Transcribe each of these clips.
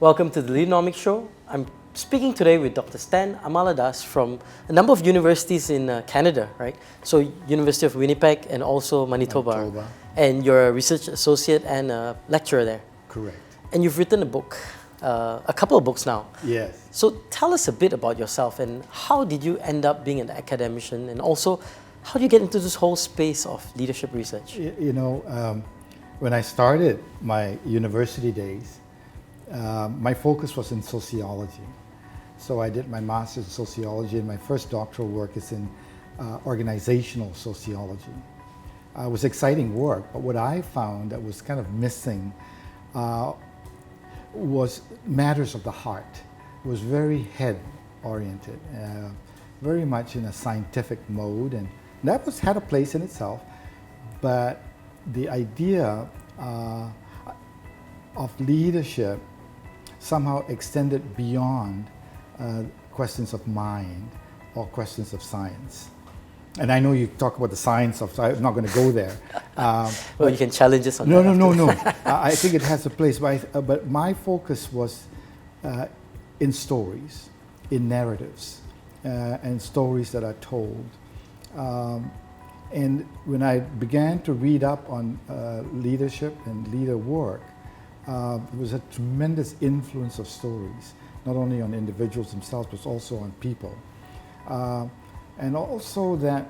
Welcome to the Leaderonomics Show. I'm speaking today with Dr. Stan Amaladas from a number of universities in Canada, right? So University of Winnipeg and also Manitoba. And you're a research associate and a lecturer there. Correct. And you've written a book, a couple of books now. Yes. So tell us a bit about yourself and how did you end up being an academician, and also how do you get into this whole space of leadership research? When I started my university days, my focus was in sociology. So I did my master's in sociology, and my first doctoral work is in organizational sociology. It was exciting work, but what I found that was kind of missing was matters of the heart. It was very head-oriented, very much in a scientific mode, and that had a place in itself, but the idea of leadership somehow extended beyond questions of mind or questions of science. And I know you talk about the science of, so I'm not going to go there. Well, you can challenge us on that. No. I think it has a place, but my focus was in stories, in narratives, and stories that are told. And when I began to read up on leadership and leader work, there was a tremendous influence of stories, not only on individuals themselves, but also on people. And also that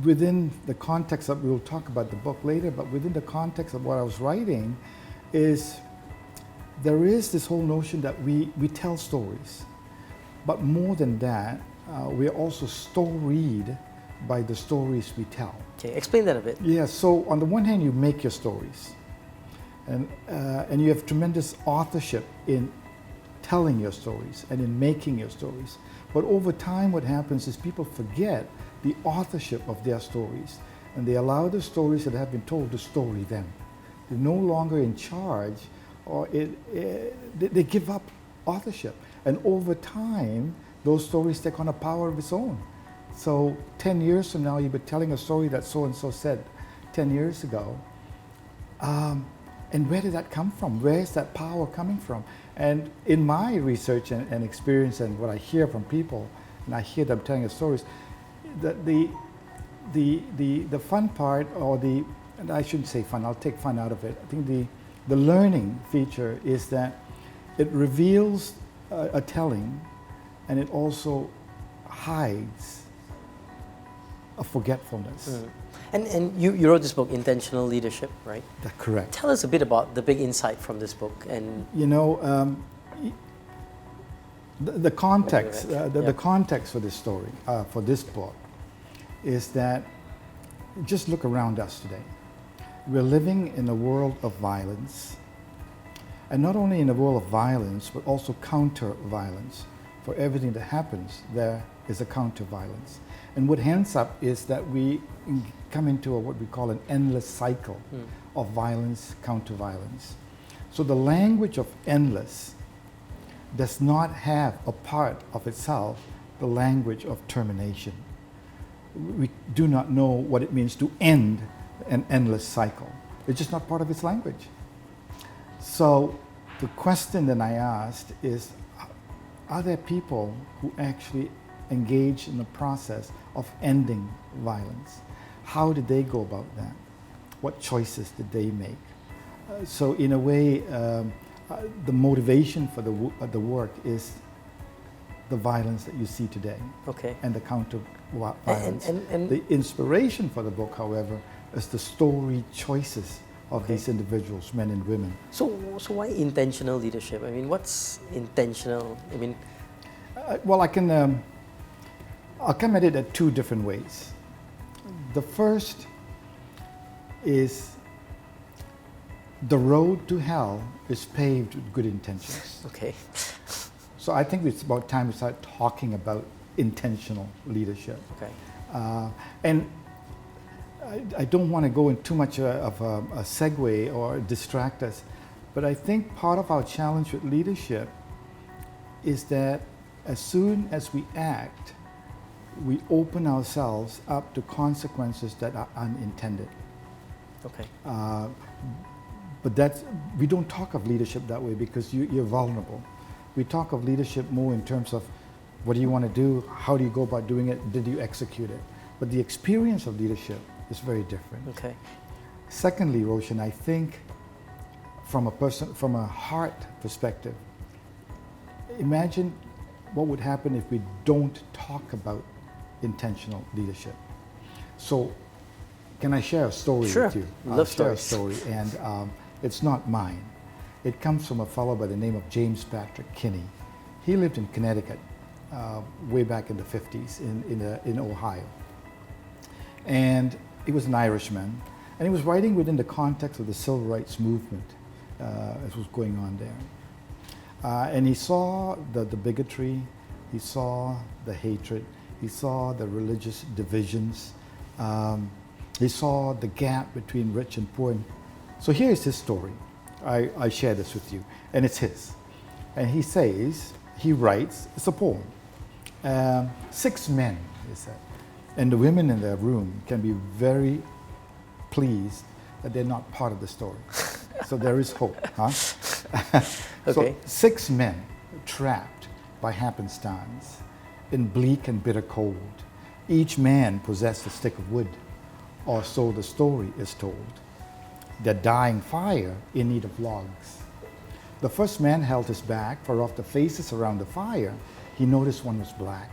within the context of, we'll talk about the book later, but within the context of what I was writing there is this whole notion that we tell stories. But more than that, we are also storied by the stories we tell. Okay, explain that a bit. Yeah, so on the one hand, you make your stories, and you have tremendous authorship in telling your stories and in making your stories. But over time, what happens is people forget the authorship of their stories, and they allow the stories that have been told to story them. They're no longer in charge, or they give up authorship. And over time, those stories take on a power of its own. So 10 years from now, you'll be telling a story that so-and-so said 10 years ago. And where did that come from? Where is that power coming from? And in my research and experience and what I hear from people, and I hear them telling the stories, the fun part, and I shouldn't say fun, I'll take fun out of it. I think the learning feature is that it reveals a telling, and it also hides a forgetfulness. And you wrote this book, Intentional Leadership, right? That's correct. Tell us a bit about the big insight from this book. And the context, the context for this story, for this book, is that just look around us today. We're living in a world of violence, and not only in a world of violence, but also counter-violence. For everything that happens, there is a counter-violence. And what ends up is that we come into what we call an endless cycle of violence, counter-violence. So the language of endless does not have a part of itself the language of termination. We do not know what it means to end an endless cycle. It's just not part of its language. So the question that I asked is, are there people who actually engage in the process of ending violence? How did they go about that? What choices did they make? So in a way, the motivation for the work is the violence that you see today, and the counter-violence. And the inspiration for the book, however, is the story choices of these individuals, men and women. So why intentional leadership? I mean, what's intentional? I mean, well, I'll come at it at two different ways. The first is the road to hell is paved with good intentions. Okay. So I think it's about time we start talking about intentional leadership. Okay. And I don't want to go in too much of a segue or distract us, but I think part of our challenge with leadership is that as soon as we act, we open ourselves up to consequences that are unintended. Okay. But we don't talk of leadership that way because you're vulnerable. We talk of leadership more in terms of what do you want to do, how do you go about doing it, did you execute it? But the experience of leadership is very different. Okay. Secondly, Roshan, I think from a heart perspective, imagine what would happen if we don't talk about intentional leadership. So, can I share a story Sure. with you? Love share a stories. story, and it's not mine. It comes from a fellow by the name of James Patrick Kinney. He lived in Connecticut way back in the 50s in Ohio. And he was an Irishman, and he was writing within the context of the civil rights movement as was going on there. And he saw the bigotry, he saw the hatred, he saw the religious divisions, he saw the gap between rich and poor. So here's his story. I share this with you, and it's his. And he writes, it's a poem. 6 men, he said, and the women in their room can be very pleased that they're not part of the story. So there is hope, huh? Okay. So 6 men trapped by happenstance in bleak and bitter cold. Each man possessed a stick of wood, or so the story is told. Their dying fire in need of logs. The first man held his back, for of the faces around the fire, he noticed one was black.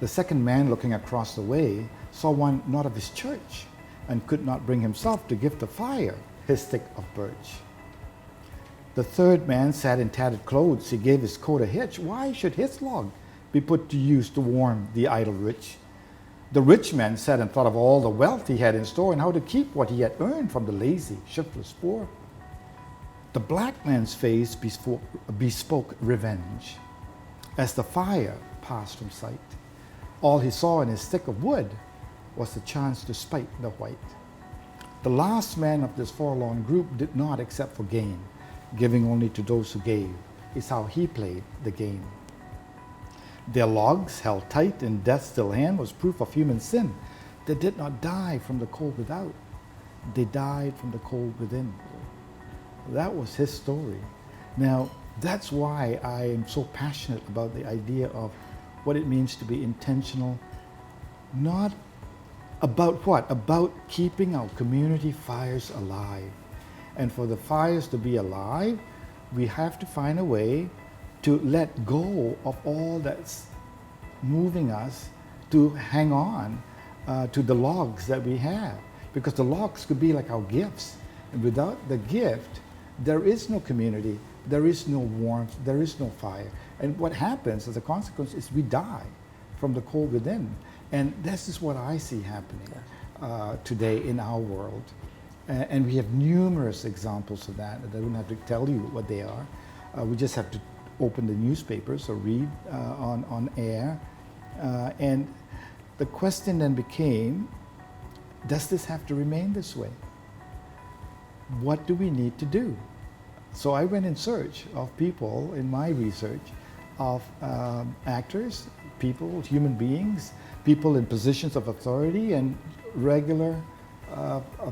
The second man, looking across the way, saw one not of his church, and could not bring himself to give the fire his stick of birch. The third man sat in tattered clothes. He gave his coat a hitch. Why should his log be put to use to warm the idle rich? The rich man sat and thought of all the wealth he had in store and how to keep what he had earned from the lazy, shiftless poor. The black man's face bespoke revenge as the fire passed from sight. All he saw in his stick of wood was the chance to spite the white. The last man of this forlorn group did not accept for gain, giving only to those who gave is how he played the game. Their logs held tight in death's still hand was proof of human sin. They did not die from the cold without. They died from the cold within. That was his story. Now, that's why I am so passionate about the idea of what it means to be intentional. Not about what? About keeping our community fires alive. And for the fires to be alive, we have to find a way to let go of all that's moving us to hang on to the logs that we have. Because the logs could be like our gifts. And without the gift, there is no community, there is no warmth, there is no fire. And what happens as a consequence is we die from the cold within. And this is what I see happening today in our world. And we have numerous examples of that. I don't have to tell you what they are. We just have to open the newspapers or read on air. And the question then became, does this have to remain this way? What do we need to do? So I went in search of people in my research of actors, people, human beings, people in positions of authority, and regular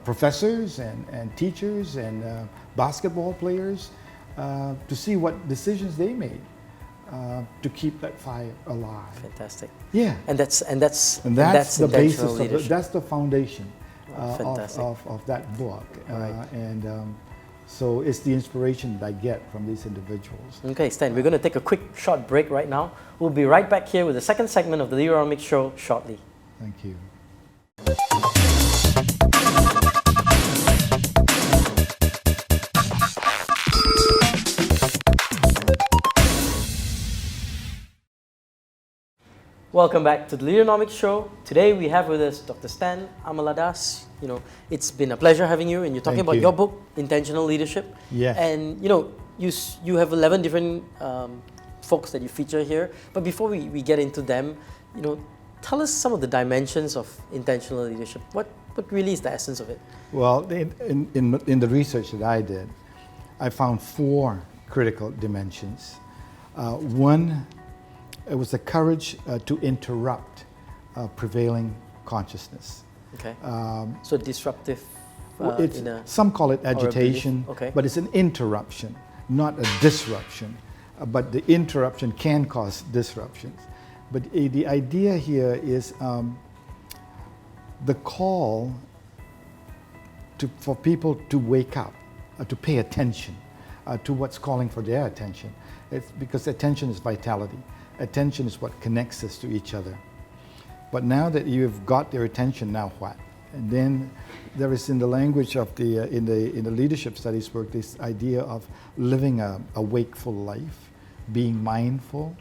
professors and teachers and basketball players to see what decisions they made to keep that fire alive. Fantastic. Yeah. And that's the basis of leadership. that's the foundation Fantastic. of that book. Right. So it's the inspiration that I get from these individuals. Okay, Stan, we're going to take a quick short break right now. We'll be right back here with the second segment of the Leaderonomics Show shortly. Thank you. Welcome back to the Leaderonomics Show. Today we have with us Dr. Stan Amaladas. You know, it's been a pleasure having you, and you're talking Thank about you. your book, Intentional Leadership. Yes. And you know, you have 11 different folks that you feature here. But before we get into them, you know, tell us some of the dimensions of intentional leadership. What really is the essence of it? Well, in the research that I did, I found 4 critical dimensions. One, it was the courage to interrupt prevailing consciousness. Okay. So disruptive some call it agitation, okay. but it's an interruption, not a disruption. But the interruption can cause disruptions. But the idea here is the call for people to wake up, to pay attention to what's calling for their attention. It's because attention is vitality. Attention is what connects us to each other. But now that you've got their attention, now what? And then there is, in the language of in the leadership studies work, this idea of living a wakeful life, being mindful.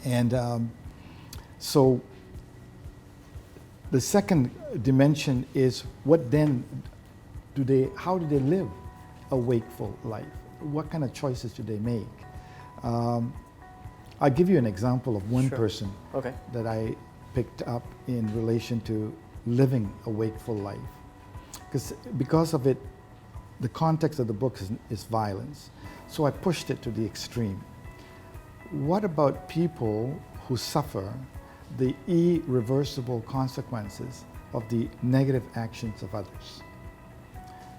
And so the second dimension is what then how do they live a wakeful life? What kind of choices do they make? I'll give you an example of one person that I picked up in relation to living a wakeful life. Because of it, the context of the book is violence. So I pushed it to the extreme. What about people who suffer the irreversible consequences of the negative actions of others?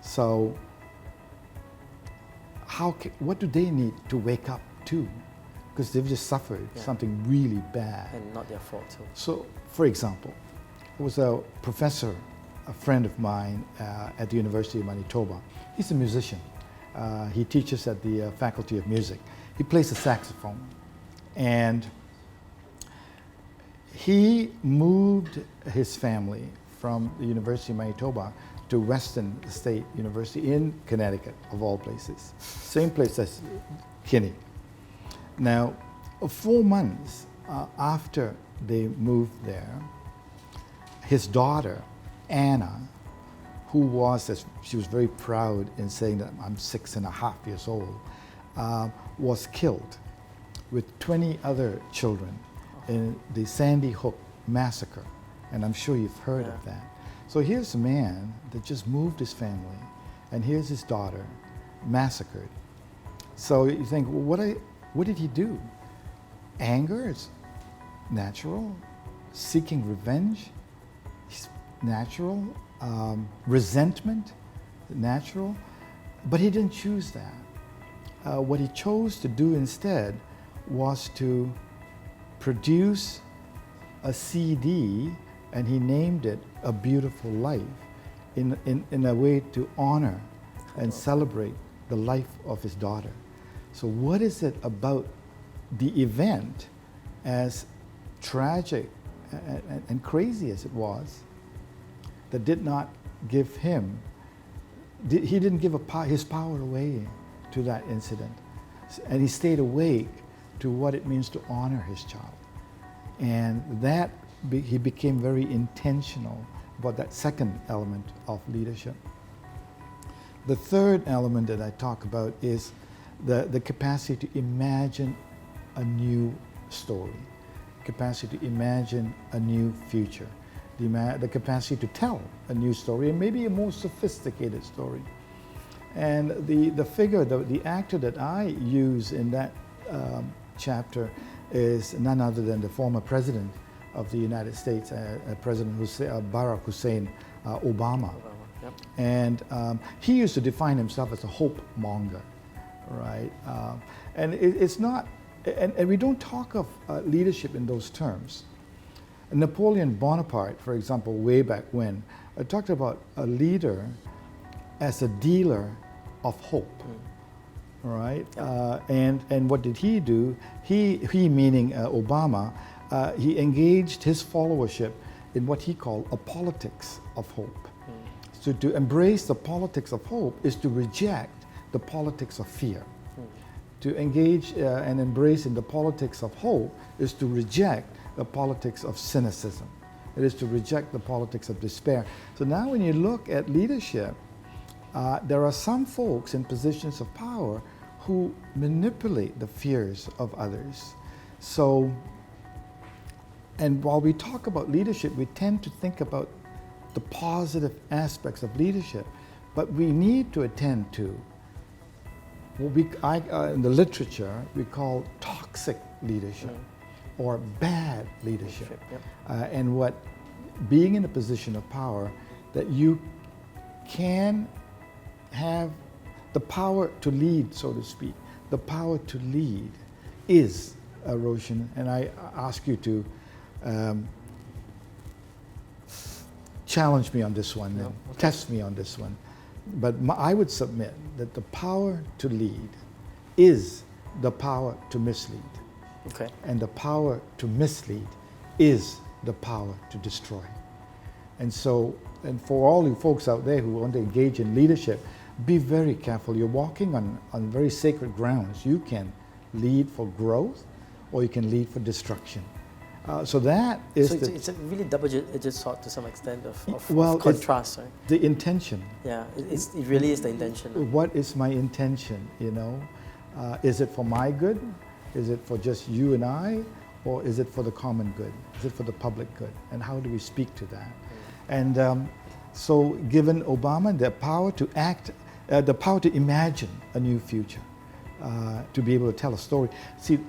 So what do they need to wake up to? Because they've just suffered something really bad. And not their fault too. So, for example, there was a professor, a friend of mine at the University of Manitoba. He's a musician. He teaches at the Faculty of Music. He plays the saxophone. And he moved his family from the University of Manitoba to Western State University in Connecticut, of all places. Same place as Kinney. Now, 4 months after they moved there, his daughter, Anna, she was very proud in saying that I'm 6.5 years old, was killed with 20 other children in the Sandy Hook massacre. And I'm sure you've heard of that. So here's a man that just moved his family, and here's his daughter massacred. So you think, well, what did he do? Anger is natural. Seeking revenge is natural. Resentment, natural. But he didn't choose that. What he chose to do instead was to produce a CD, and he named it A Beautiful Life, in a way to honor and celebrate the life of his daughter. So what is it about the event, as tragic and crazy as it was, that did not give him, he didn't give his power away to that incident. And he stayed awake to what it means to honor his child. And that he became very intentional about that second element of leadership. The third element that I talk about is the capacity to imagine a new story, capacity to imagine a new future, the capacity to tell a new story, and maybe a more sophisticated story. And the actor that I use in that chapter is none other than the former president of the United States, President Barack Hussein Obama. Yep. And he used to define himself as a hope monger, right? And it's not, and we don't talk of leadership in those terms. Napoleon Bonaparte, for example, way back when, talked about a leader as a dealer of hope, right? Yep. And what did he do? He meaning Obama, he engaged his followership in what he called a politics of hope. So to embrace the politics of hope is to reject the politics of fear. To engage and embrace in the politics of hope is to reject the politics of cynicism. It is to reject the politics of despair. So now when you look at leadership, there are some folks in positions of power who manipulate the fears of others. So, and while we talk about leadership, we tend to think about the positive aspects of leadership, but we need to attend to what in the literature we call toxic leadership or bad leadership. Yep. And what being in a position of power that you can have the power to lead, so to speak. The power to lead is, Roshan, and I ask you to challenge me on this one, and test me on this one. But I would submit that the power to lead is the power to mislead. Okay. And the power to mislead is the power to destroy. And so, and for all you folks out there who want to engage in leadership, be very careful. You're walking on very sacred grounds. You can lead for growth, or you can lead for destruction. So that is so it's a really double-edged sword to some extent of well, contrast, right? The intention. Yeah, it really is the intention. What is my intention, you know? Is it for my good? Is it for just you and I? Or is it for the common good? Is it for the public good? And how do we speak to that? And so given Obama the power to act, the power to imagine a new future, to be able to tell a story. See,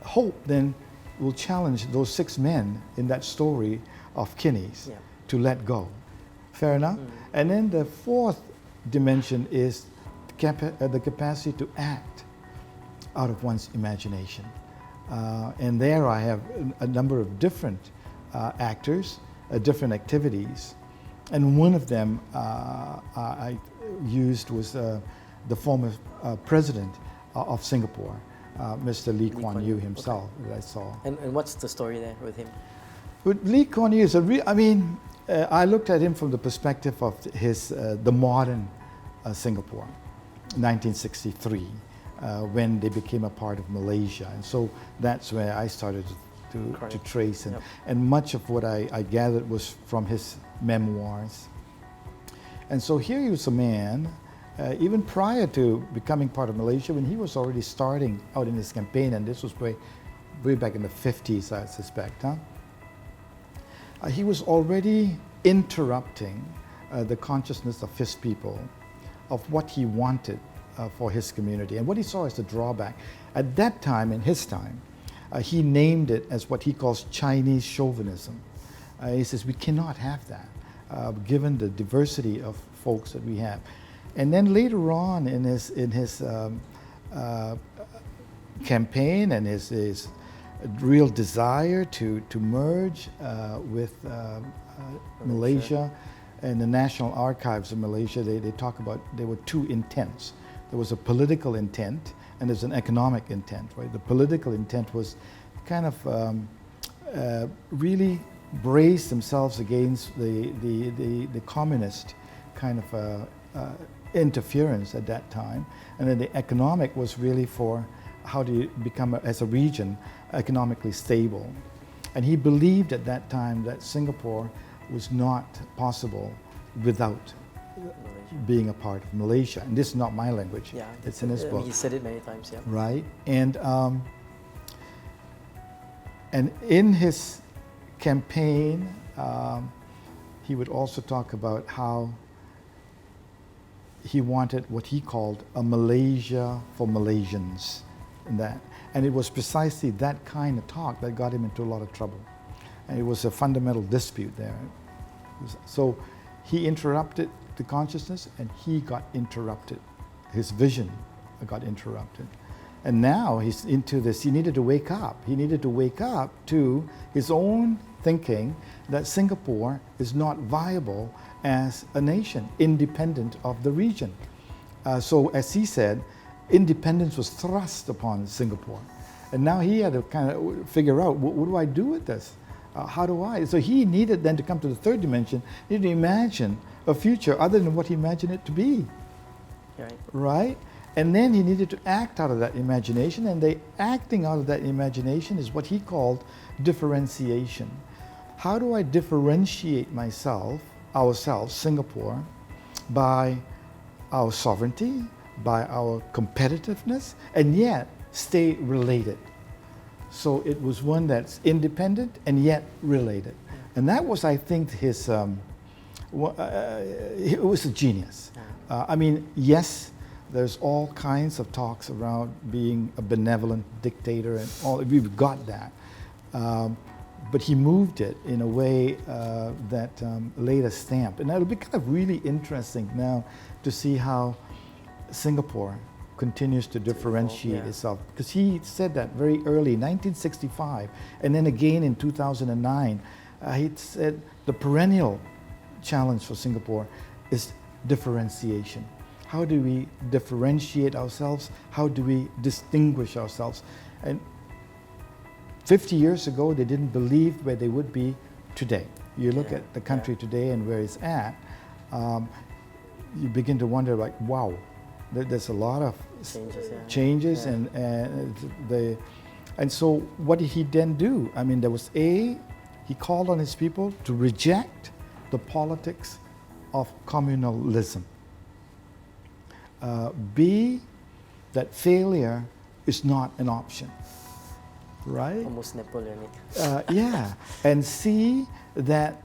hope then will challenge those 6 men in that story of Kinney's to let go. Fair enough? And then the 4th dimension is the capacity to act out of one's imagination. And there I have a number of different actors, different activities. And one of them I used was the former president of Singapore, Mr. Lee Kuan Yew himself, that I saw. And what's the story there with him? But Lee Kuan Yew is I looked at him from the perspective of the modern Singapore, 1963, when they became a part of Malaysia. And so that's where I started to trace. And much of what I gathered was from his memoirs. And so here he was a man, even prior to becoming part of Malaysia, when he was already starting out in his campaign, and this was way back in the 50s, I suspect, he was already interrupting the consciousness of his people, of what he wanted for his community, and what he saw as the drawback. At that time, in his time, he named it as what he calls Chinese chauvinism. He says, we cannot have that, given the diversity of folks that we have. And then later on in his campaign and his real desire to merge with Malaysia and the National Archives of Malaysia, they talk about there were 2 intents. There was a political intent and there's an economic intent, right? The political intent was kind of really brace themselves against the communist kind of interference at that time. And then the economic was really for how do you become, as a region, economically stable. And he believed at that time that Singapore was not possible without being a part of Malaysia. And this is not my language, it's in his book. He said it many times, Right, and in his campaign, he would also talk about how he wanted what he called a Malaysia for Malaysians, and it was precisely that kind of talk that got him into a lot of trouble, and it was a fundamental dispute there. So he interrupted the consciousness, and he got interrupted. His vision got interrupted, and now he's into this. He needed to wake up. He needed to wake up to his own thinking that Singapore is not viable as a nation, independent of the region. So as he said, independence was thrust upon Singapore. And now he had to kind of figure out, what do I do with this? How do I? So he needed then to come to the 3rd dimension, he needed to imagine a future other than what he imagined it to be. Right? And then he needed to act out of that imagination, and the acting out of that imagination is what he called differentiation. How do I differentiate myself, ourselves, Singapore, by our sovereignty, by our competitiveness, and yet stay related? So it was one that's independent and yet related. And that was, I think, his, it was a genius. I mean, yes, there's all kinds of talks around being a benevolent dictator and all, we've got that. but he moved it in a way that laid a stamp. And it'll be kind of really interesting now to see how Singapore continues to differentiate itself. Because he said that very early, 1965, and then again in 2009, he said the perennial challenge for Singapore is differentiation. How do we differentiate ourselves? How do we distinguish ourselves? And 50 years ago, they didn't believe where they would be today. You look at the country today and where it's at, you begin to wonder, like, wow, there's a lot of changes and so what did he then do? I mean, there was he called on his people to reject the politics of communalism. B, that failure is not an option. Right? Almost Napoleonic. And C, that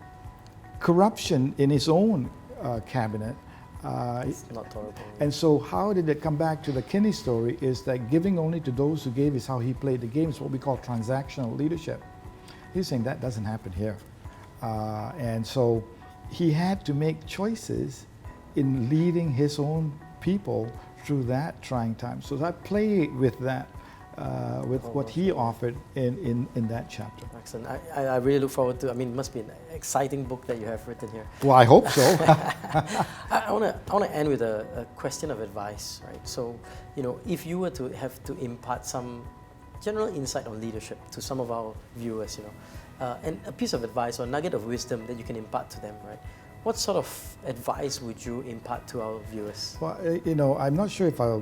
corruption in his own cabinet. It's not tolerable. And so how did it come back to the Kinney story is that giving only to those who gave is how he played the game. It's what we call transactional leadership. He's saying that doesn't happen here. And so he had to make choices in leading his own people through that trying time. So I play with that. With what he offered in that chapter. Excellent. I really look forward to, I mean, it must be an exciting book that you have written here. Well, I hope so. I want to end with a question of advice, right? So, you know, if you were to have to impart some general insight on leadership to some of our viewers, you know, and a piece of advice or nugget of wisdom that you can impart to them, right? What sort of advice would you impart to our viewers? Well, you know, I'm not sure if I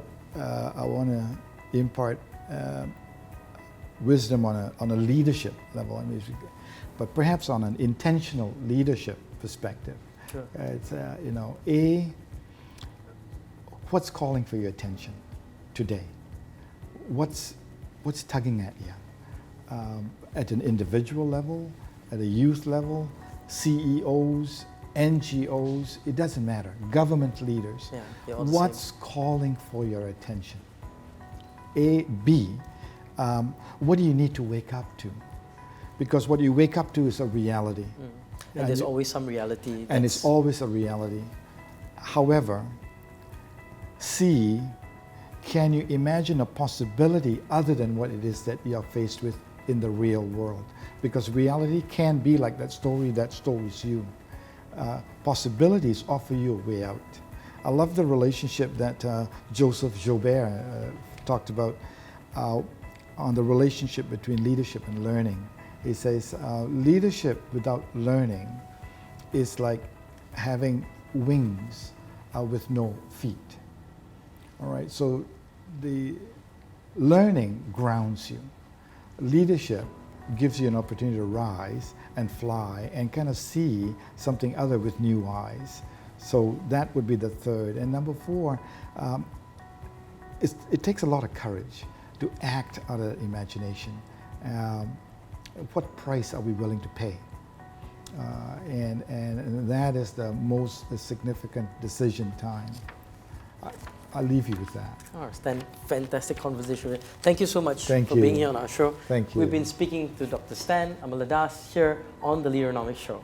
want to impart wisdom on a leadership level, I mean, but perhaps on an intentional leadership perspective. Sure. It's you know, what's calling for your attention today? What's tugging at you? At an individual level, at a youth level, CEOs, NGOs, it doesn't matter. Government leaders. What's calling for your attention? B, what do you need to wake up to? Because what you wake up to is a reality. And there's always some reality. And it's always a reality. However, C, can you imagine a possibility other than what it is that you are faced with in the real world? Because reality can be like that story's you. Possibilities offer you a way out. I love the relationship that Joseph Joubert talked about on the relationship between leadership and learning. He says, leadership without learning is like having wings with no feet. All right, so the learning grounds you. Leadership gives you an opportunity to rise and fly and kind of see something other with new eyes. So that would be the third. And number four, it takes a lot of courage to act out of imagination. What price are we willing to pay? And that is the most significant decision time. I'll leave you with that. All right, Stan, fantastic conversation. Thank you so much for you. being here on our show. Thank you. We've been speaking to Dr. Stan Amaladas here on the Leaderonomics Show.